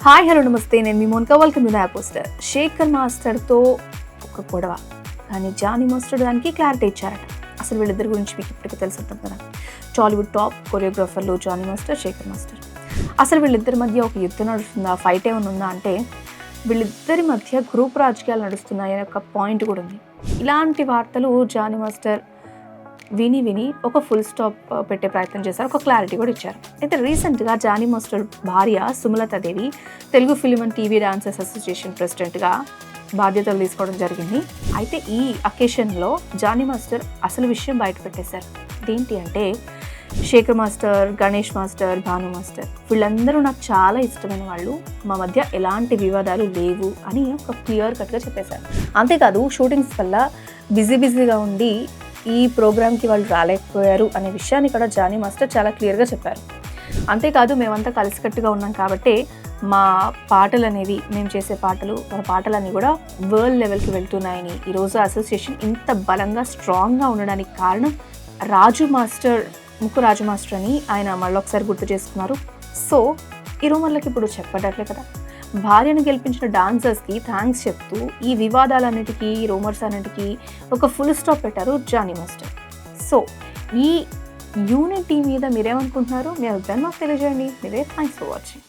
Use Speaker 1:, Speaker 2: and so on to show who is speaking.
Speaker 1: Hi hello నమస్తే, నేను మీ Monika. Welcome to నయా పోస్టర్. శేఖర్ మాస్టర్తో ఒక గొడవ, కానీ జానీ మాస్టర్ దానికి క్లారిటీ ఇచ్చారట. అసలు వీళ్ళిద్దరి గురించి మీకు ఇప్పటికీ తెలిసి ఉంటుంది కదా. టాలీవుడ్ టాప్ కొరియోగ్రాఫర్లు జానీ మాస్టర్, శేఖర్ మాస్టర్. అసలు వీళ్ళిద్దరి మధ్య ఒక యుద్ధం నడుస్తుందా, ఫైట్ ఏమైనా ఉందా అంటే వీళ్ళిద్దరి మధ్య గ్రూప్ రాజకీయాలు నడుస్తున్నాయనే ఒక పాయింట్ కూడా ఉంది. ఇలాంటి వార్తలు జానీ మాస్టర్ విని ఒక ఫుల్ స్టాప్ పెట్టే ప్రయత్నం చేశారు, ఒక క్లారిటీ కూడా ఇచ్చారు. అయితే రీసెంట్గా జానీ మాస్టర్ భార్య Sumalatha Devi Telugu film and TV dancers association ప్రెసిడెంట్గా బాధ్యతలు తీసుకోవడం జరిగింది. అయితే ఈ అకేషన్లో జానీ మాస్టర్ అసలు విషయం బయట పెట్టేశారు. ఏంటి అంటే Shekhar master, Ganesh master, Bhanu master వీళ్ళందరూ నాకు చాలా ఇష్టమైన వాళ్ళు, మా మధ్య ఎలాంటి వివాదాలు లేవు అని ఒక క్లియర్ కట్గా చెప్పేశారు. అంతేకాదు షూటింగ్స్ వల్ల బిజీగా ఉండి ఈ ప్రోగ్రామ్కి వాళ్ళు రాలేకపోయారు అనే విషయాన్ని కూడా జానీ మాస్టర్ చాలా క్లియర్గా చెప్పారు. అంతేకాదు మేమంతా కలిసికట్టుగా ఉన్నాం కాబట్టి మా పాటలు అనేవి, మేము చేసే పాటలు, మన పాటలన్నీ కూడా వరల్డ్ లెవెల్కి వెళ్తున్నాయని, ఈరోజు అసోసియేషన్ ఇంత బలంగా స్ట్రాంగ్గా ఉండడానికి కారణం ముక్కు రాజు మాస్టర్ అని ఆయన మళ్ళొకసారి గుర్తు చేసుకున్నారు. సో ఈ రూమర్లకి ఇప్పుడు చెప్పబడట్లే కదా. భార్యను గెలిపించిన డాన్సర్స్కి థ్యాంక్స్ చెప్తూ ఈ వివాదాలన్నిటికీ, ఈ రూమర్స్ అన్నిటికీ ఒక ఫుల్ స్టాప్ పెట్టారు జానీ మాస్టర్. సో ఈ యూనిటీ మీద మీరేమనుకుంటున్నారు? మీ అభిప్రాయం మాకు తెలియజేయండి. మీరే థ్యాంక్స్ ఫర్ వాచింగ్.